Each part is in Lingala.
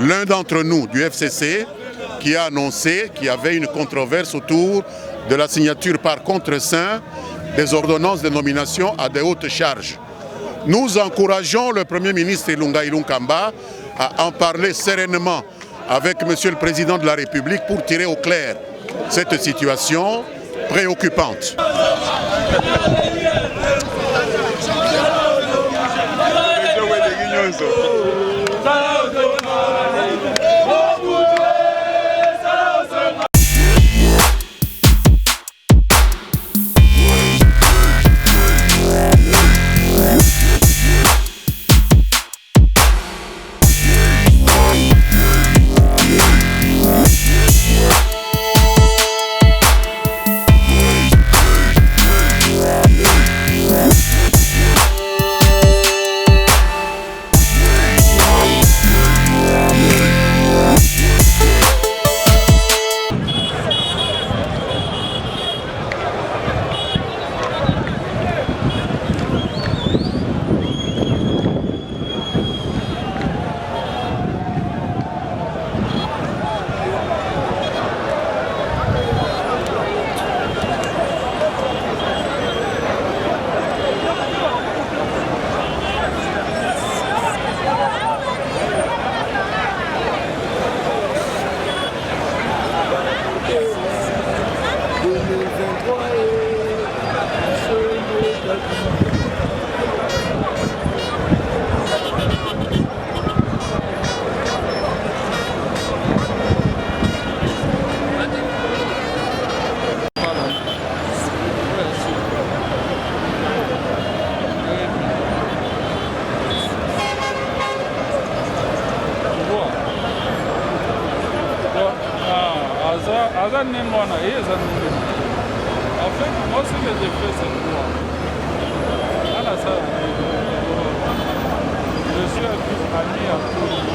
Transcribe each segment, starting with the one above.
l'un d'entre nous du FCC qui a annoncé qu'il y avait une controverse autour de la signature par contre-saint des ordonnances de nomination à des hautes charges. Nous encourageons le Premier ministre Ilunga Ilunkamba à en parler sereinement avec Monsieur le Président de la République pour tirer au clair cette situation préoccupante. En fait, moi, ce que j'ai fait, c'est quoi? Je suis un fils ami à tout le monde.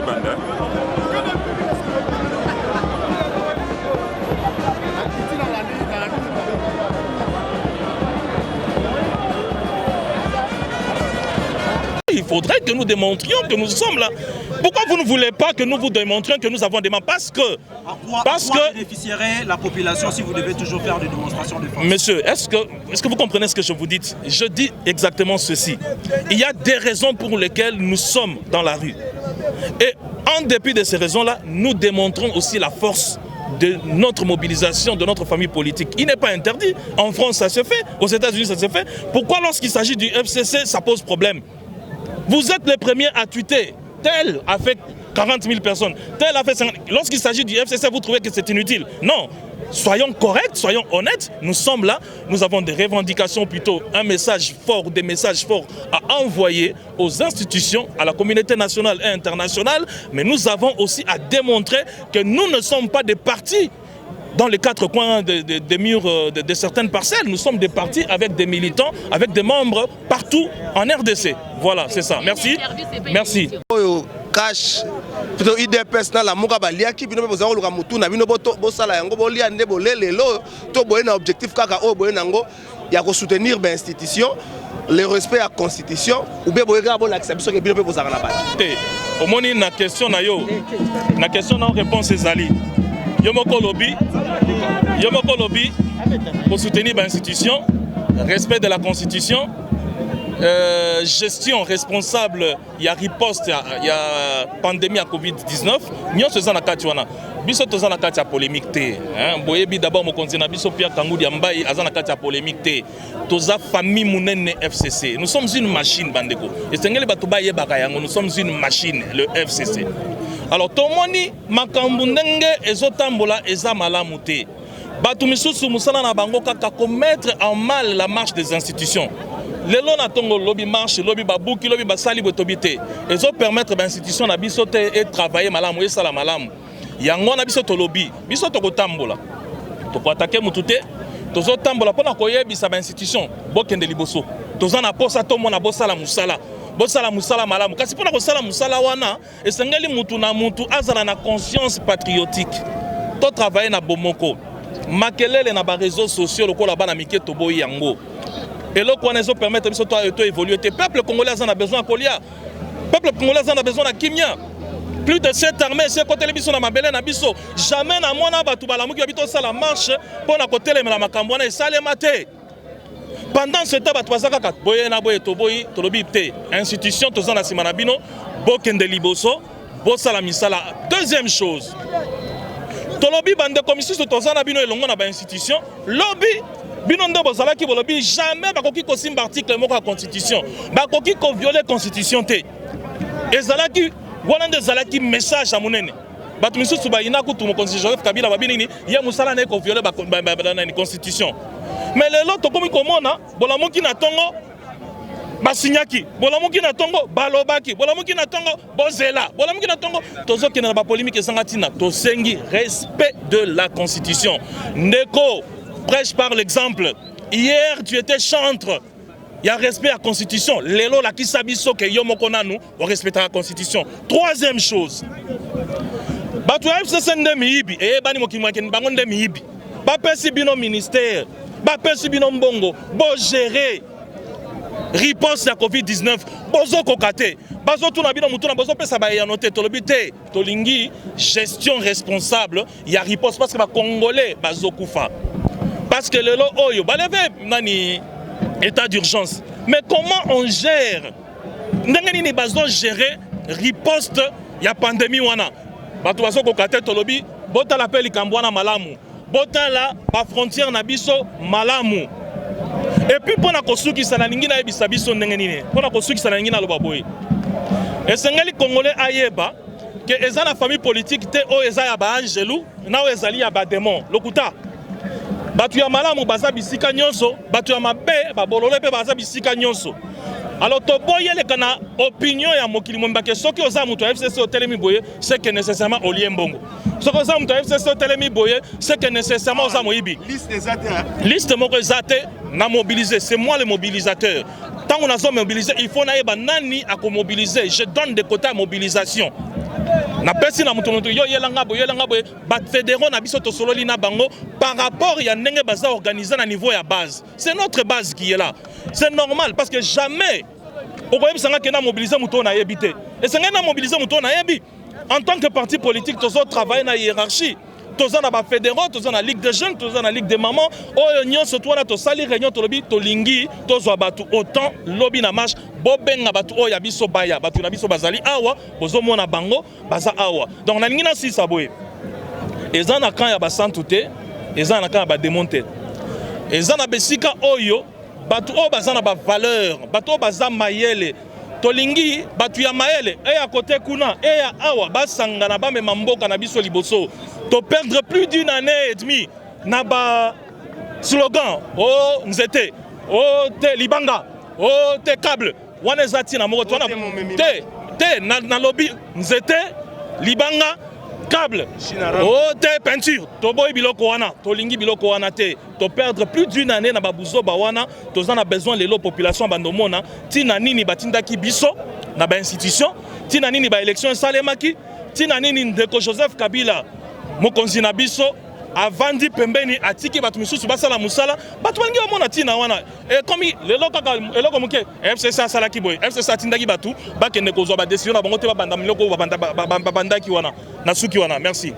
Banda. Il faudrait que nous démontrions que nous sommes là. Pourquoi vous ne voulez pas que nous vous démontrions que nous avons des mains? Parce que bénéficierait la population si vous devez toujours faire des démonstrations de force? Monsieur, est-ce que vous comprenez ce que je vous dis? Je dis exactement ceci. Il y a des raisons pour lesquelles nous sommes dans la rue. Et en dépit de ces raisons-là, nous démontrons aussi la force de notre mobilisation, de notre famille politique. Il n'est pas interdit. En France, ça se fait. Aux États-Unis, ça se fait. Pourquoi lorsqu'il s'agit du FCC, ça pose problème? Vous êtes les premiers à tweeter. Tel a fait 40 000 personnes. Tel a fait 50 000. Lorsqu'il s'agit du FCC, vous trouvez que c'est inutile? Non. Soyons corrects, soyons honnêtes. Nous sommes là. Nous avons des revendications, plutôt un message fort, des messages forts à envoyer aux institutions, à la communauté nationale et internationale. Mais nous avons aussi à démontrer que nous ne sommes pas des partis dans les quatre coins des murs de certaines parcelles. Nous sommes des partis avec des militants, avec des membres partout en RDC. Voilà, c'est ça. Merci. Merci. Cash plutôt idée personnelle la muka baliaki bino boza ko luka mutu na bino bo sala yango bo lia nde bo lelo to boye na objectif kaka o boye nango ya ko soutenir ba institution le respect à constitution ou bien boye ka bo l'acceptation que bino pe bozaka na ba au moni na question na yo na question na réponse ezali yomoko lobby pour soutenir ba institution, respect de la constitution, gestion responsable, il y a riposte, il y a pandémie à Covid-19. Nous sommes en biso tozana kati ya polémique té hein boyebi d'abord mo kontina biso Pierre Kangoudi Ambaye azana kati ya polémique té toza famille munene FCC. Nous sommes une machine bandeko. Et sengeli bato ba yebaka yango, nous sommes une machine, le FCC. Alors tomoni makambu ndenge ezotambola eza malamu té. Bato misusu musala na bango kaka commettre en mal la marche des institutions. Lelo na tongo lobby marche, lobby babuki, lobby basali botobité. Ezo permettre ba institution na biso té et travailler malamu et sala malamu. Yango na biso to lobby, biso to kotambola. To ko attaquer mutute, to zo tambola pona koyebisa ba institution, bokende liboso. To za na posa to mona bosala musala. Bosala musala malamu. Kasi pona kosala musala wana, esengeli mutu na mutu azala na conscience patriotique. To travailler na bomoko. Makelele na ba réseaux sociaux lokola bana mike to boyi yango. Et là, on a permettre de évoluer. Le peuple congolais a besoin de Kolia. Le peuple congolais a besoin de Kimia. Plus de 7 armées, c'est côté les bisous na mabele na biso. Jamais na mona batu balamu qui habite la marche pour na côté les makambwana et salé maté. Pendant ce temps, batu bazaka boye na boye to boyi to lobi té. Institution to zana simana bino, bokende liboso, bosala misala. Deuxième chose. To lobi bande commission to zana bino elongo na ba institution, lobby Binondo bozalaki bolobi jamais bakoki ko simba article moko la constitution. Bakoki ko violer constitution té. Ezalaki wana ndezalaki message à monene. Batu misusu ba ina kutu mo constitution Joseph Kabila babini ni ya musala na ko violer ba constitution. Mais lelo to komi komona bolamuki na tongo basinyaki, bolamuki na tongo balobaki, bolamuki na tongo bozela, bolamuki na tongo tozo kena ba polémique esangatina, to sengi respect de la constitution. Ndeko prêche par l'exemple. Hier, tu étais chantre. Il y a respect à la Constitution. Lelo la kisabiso ke yomokonanu, on respecte la Constitution. Troisième chose. Batu FCC ndemi hibi, bani mokimwake bango ndemi hibi. Ba pesi bino ministère, ba pesi bino mbongo, bo gérer riposte à Covid-19, bozo kokate. Bazo tuna bino mutuna bozo pesa ba ya noté tolobité, tolingi gestion responsable, il y a riposte parce que ba congolais bazo kufa. Parce que le oyo, nani état d'urgence. Mais comment on gère? Ndengeni ni bazo gérer riposte ya pandémie wana. Batu bazo kokate tolobi, bota la peli kambwana malamu. Bota la ba frontière na biso malamu. Et puis pona kosuki sana ningi na ebisa biso ndengeni ne. Pona kosuki sana ningi na loba boy. Et sengeli congolais ayeba que eza na famille politique te o eza ya ba angelou, na o ezali ya ba démon. Lokuta batu ya malamu baza bisika nyonso, batu ya mabe babolole pe baza bisika nyonso. Alors to boyele kana opinion ya mokili mombake soki oza mutu FCC otelemi boye, c'est que nécessairement olie mbongo. Soki oza mutu FCC otelemi boye, c'est que nécessairement oza moyibi. Liste moko ezate na mobiliser, c'est moi le mobilisateur. Tant qu'on a mobilisé, il faut naïba nani à mobiliser. Je donne des quotas à mobilisation. na pesi na mutu yo yelanga boye ba fédéraux na biso to sololi na bango par rapport ya ndenge baza organisé na niveau ya base. C'est notre base qui est là. C'est normal parce que jamais au koyebi sanga ke na mobiliser mutu na yebité. Et sanga na mobiliser mutu na yebi. En tant que parti politique, tous autres travaillent dans la hiérarchie. Tous en a fédéraux, tous en a ligue de jeunes, tous en a ligue de mamans. Oh, nyon se toi là, tous sali réunion, tous lobby, tous lingi, tous wabatu autant lobby na marche. Boben na batu oh yabiso baya, batu na biso bazali awa, bozo mona bango, baza awa. Donc na ngina si saboye. Ezan na kan ya basan touté, ezan na kan ya ba démonter. Ezan na besika oyo, batu oh bazana ba valeur, batu baza mayele. Tolingi batu ya maele et à côté kuna et à awa basangana ba mema mboka na biso liboso to perdre plus d'une année et demie na ba slogan oh nzete oh te libanga oh te câble wana zati na moko twana te na lobby nzete libanga câble oh te peinture to boy biloko wana to lingi biloko wana te to perdre plus d'une année na babuzo ba wana to a besoin les population bandomona tina nini batindaki biso na ba institution tina nini ba élection salemaki tina nini ndeko Joseph Kabila mokonzi na biso avandi pembeni atiki batu misusu basala musala batu bangi omona tina wana et comme lelo kaka eloko moke FCC sala kiboy FCC tindaki batu bakende kozwa ba décision na bango te ba banda miloko ba bandaki wana na suki wana. Merci.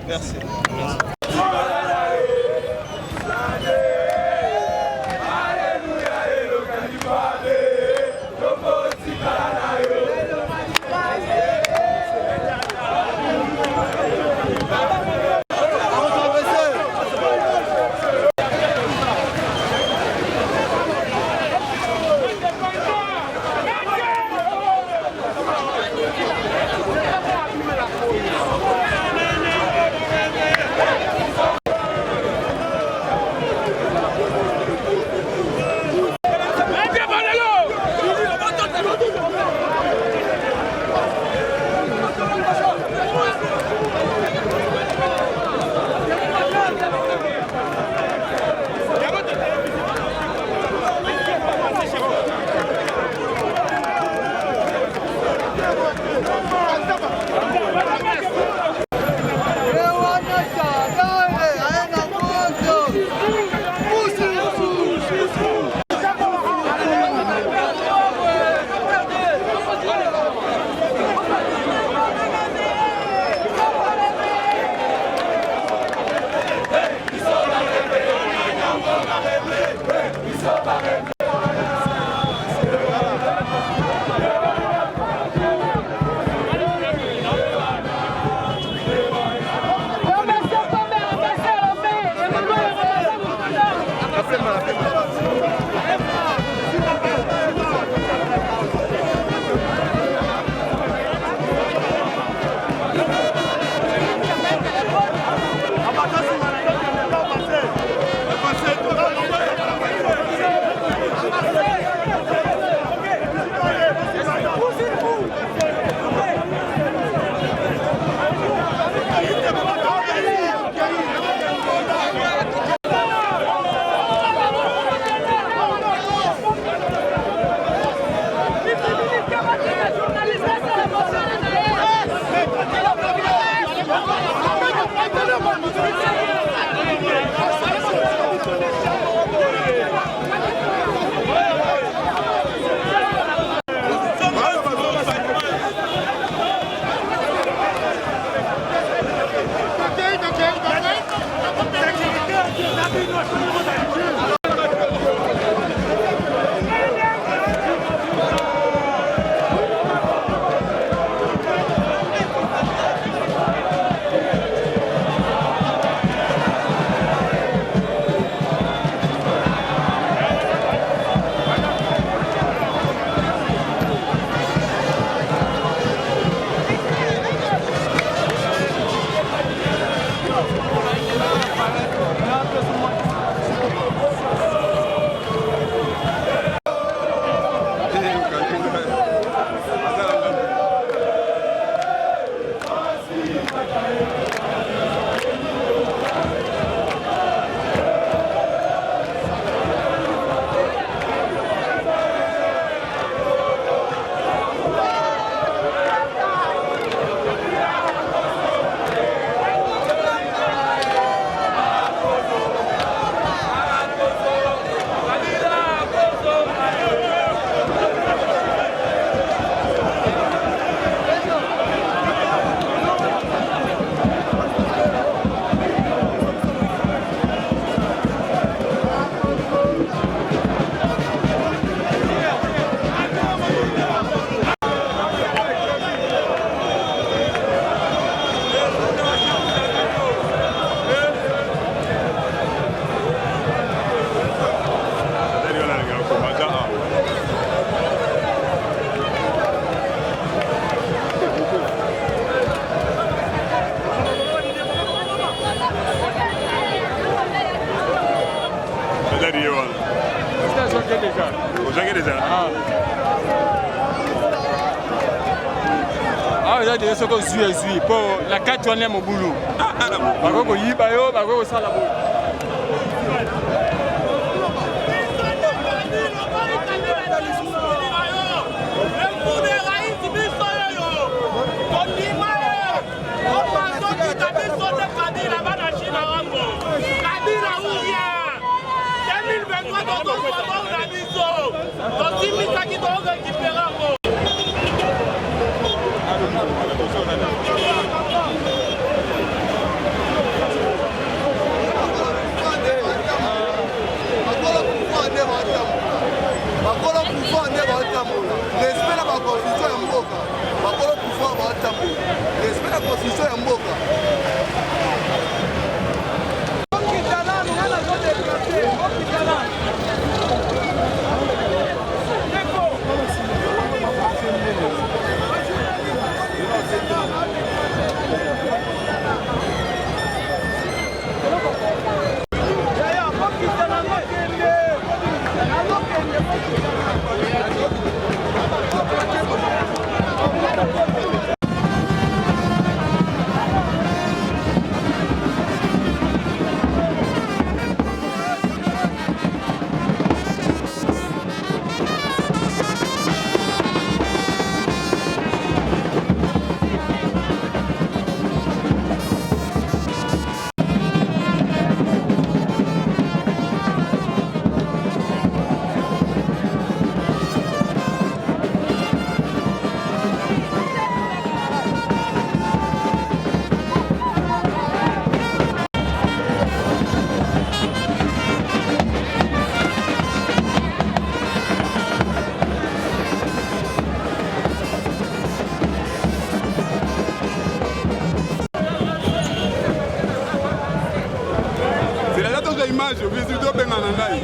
Ah, il y a des gens qui sont pour la carte, on aime au boulot. Respect la constitution ya mboka. Bakolo pouvoir ba tambo. Respect la constitution ya mboka. image, visito bengana nai.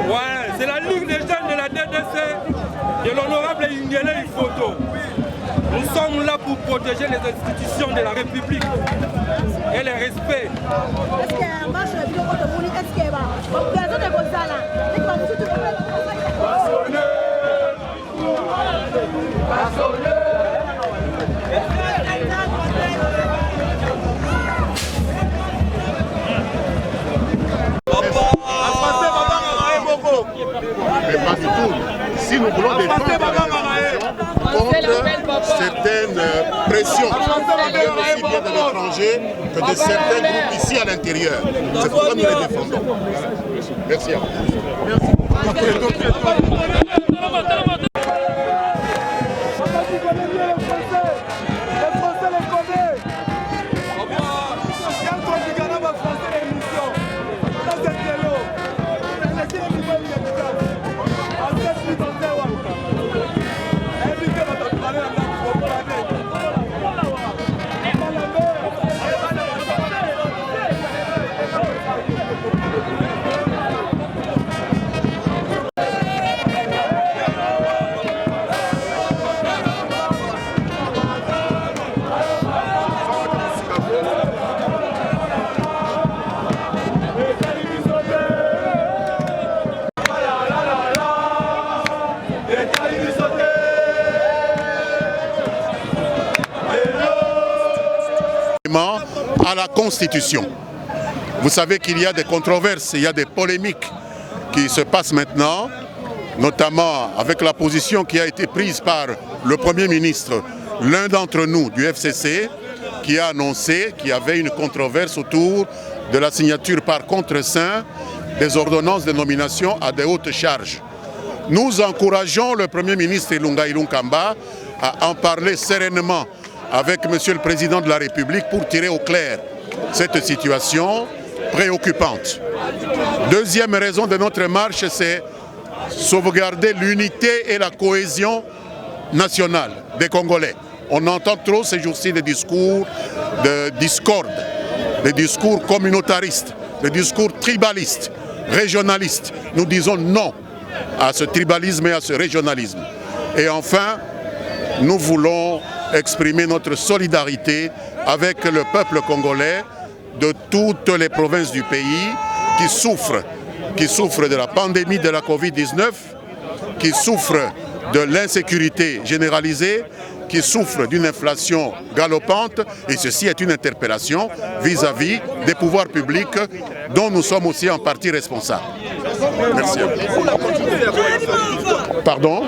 Ouais, c'est la Ligue des jeunes de la DDC de l'honorable Ingele Photo. Nous sommes là pour protéger les institutions de la République et le respect. Mais pas du tout. Si nous voulons défendre contre certaines pressions qui viennent aussi bien de l'étranger que de certains groupes ici à l'intérieur. C'est pourquoi nous les défendons. Merci à vous. Every notamment à la Constitution. Vous savez qu'il y a des controverses, il y a des polémiques qui se passent maintenant, notamment avec la position qui a été prise par le Premier ministre, l'un d'entre nous du FCC, qui a annoncé qu'il y avait une controverse autour de la signature par contre-saint des ordonnances de nomination à des hautes charges. Nous encourageons le Premier ministre Ilunga Ilunkamba à en parler sereinement avec Monsieur le Président de la République pour tirer au clair cette situation préoccupante. Deuxième raison de notre marche, c'est sauvegarder l'unité et la cohésion nationale des Congolais. On entend trop ces jours-ci des discours de discorde, des discours communautaristes, des discours tribalistes, régionalistes. Nous disons non à ce tribalisme et à ce régionalisme. Et enfin, nous voulons exprimer notre solidarité avec le peuple congolais de toutes les provinces du pays qui souffrent de la pandémie de la Covid-19, qui souffrent de l'insécurité généralisée, qui souffrent d'une inflation galopante, et ceci est une interpellation vis-à-vis des pouvoirs publics dont nous sommes aussi en partie responsables. Merci. Pardon?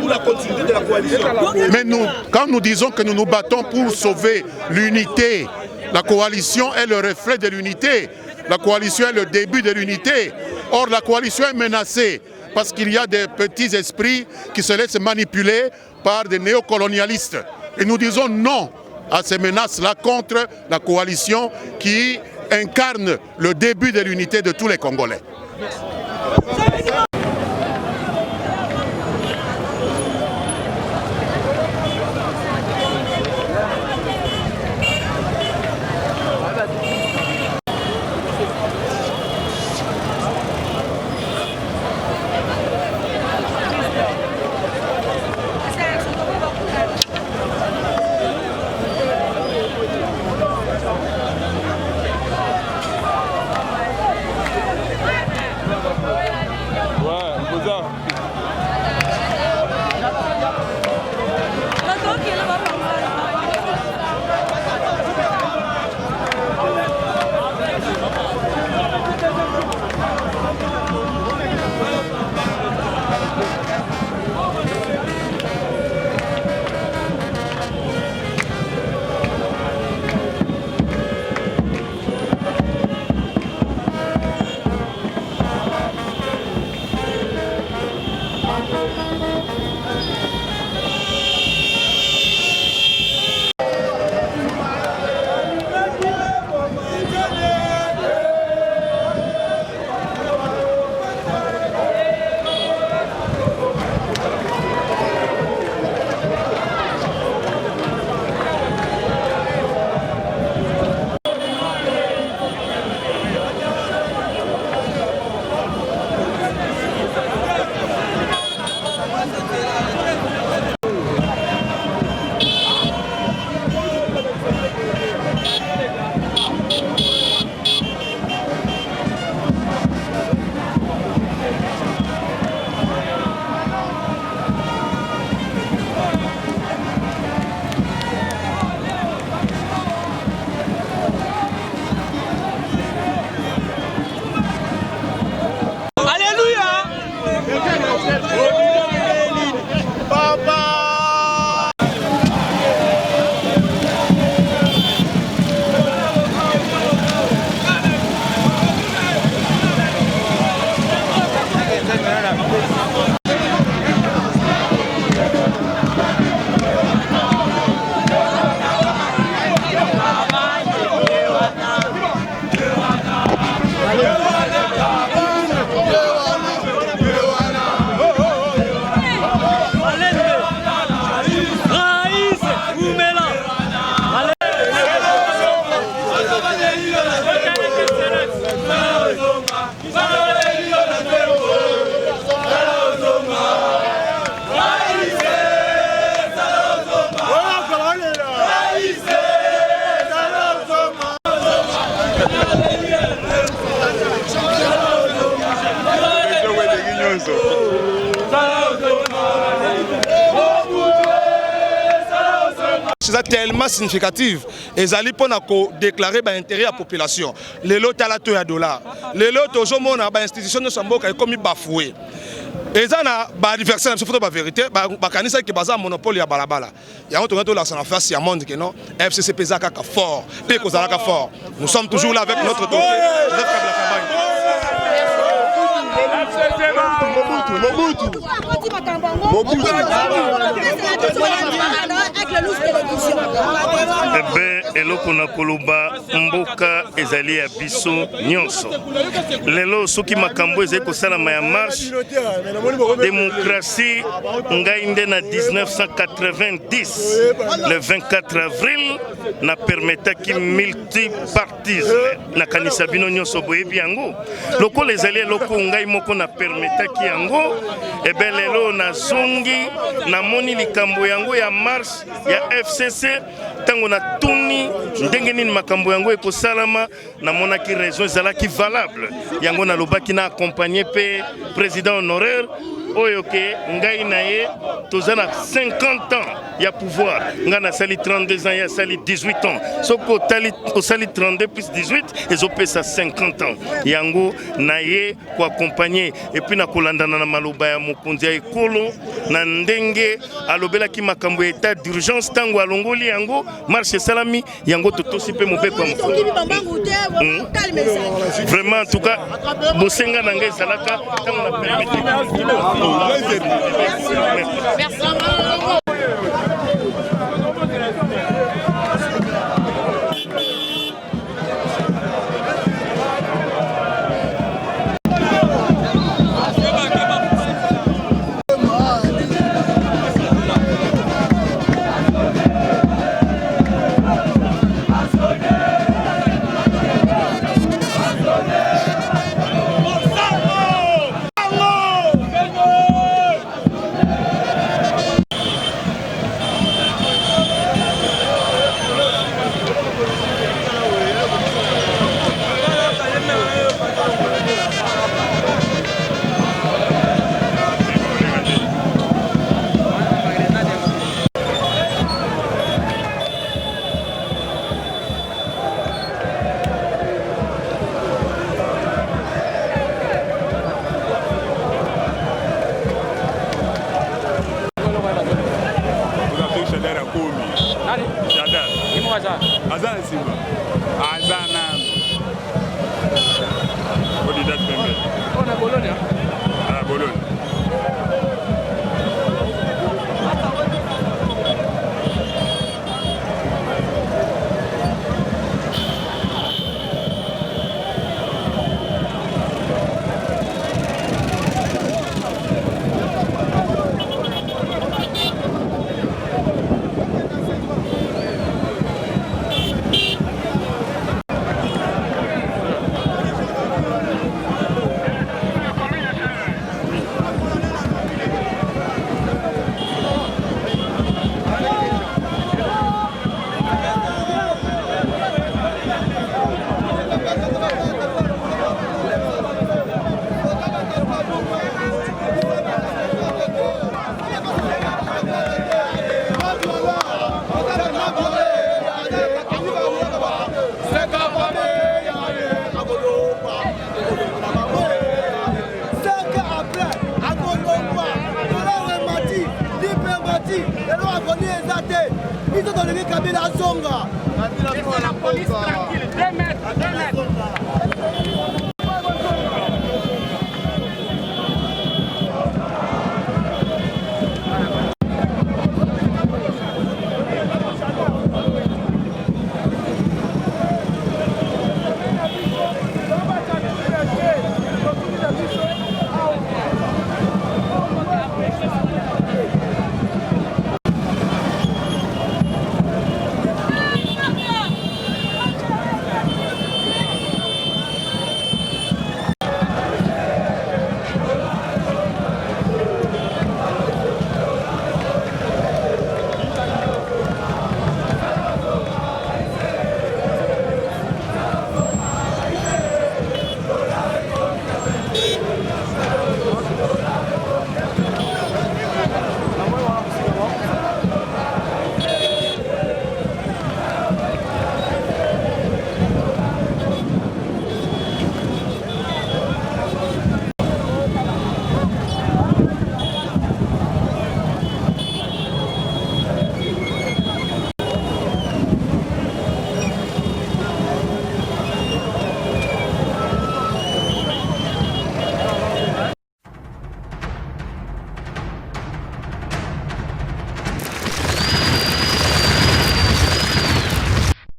Mais quand nous disons que nous nous battons pour sauver l'unité, la coalition est le reflet de l'unité. La coalition est le début de l'unité. Or, la coalition est menacée parce qu'il y a des petits esprits qui se laissent manipuler par des néocolonialistes. Et nous disons non à ces menaces-là contre la coalition qui incarne le début de l'unité de tous les Congolais. est tellement significative. Et Zali pour déclarer l'intérêt à la population. Les lots à la $. Les lots toujours mon institution de Samboka est comme bafoué. Et ça na ba adversaire na photo ba vérité ba kanisa ki baza monopole ya balabala. Ya on tourne la en face ya monde que non FCC pesa kaka fort, pe ko zalaka fort. Nous sommes toujours là avec notre tour. eloko na koloba mboka ezali ya biso nyonso lelo soki makambo ezali kosalama ya marche démocratie ngai nde na 1990 le 24 avril na permetaki multipartisme na kanisa bino nyonso boyebi yango lokola ezali eloko ngai moko na permetaki yango ebe lelo nazongi namoni likambo yango ya marche ya FCC tango na tuni ndenge nini makambo yango ekosalama namonaki raison ezalaki valable yango nalobaki na accompagner pe président honoraire oyo ke ngai na ye toza na 50 ans ya pouvoir ngai nasali 32 ans ya sali 18 ans soko osali 32 plus 18 ezopesa 50 ans yango na ye ko accompagner et puis na kolandana na maloba ya mokonzi ya ekolo na ndenge alobelaki makambo ya état d'urgence tango alongoli yango marche salami yango totosi pe mobeko ya mokolo vraiment en tout cas bosenga na ngai ezalaka tango na permettre Merci. Azan Simba. Azan. What did that mean? On a Bologna. Ah, Bologna. La police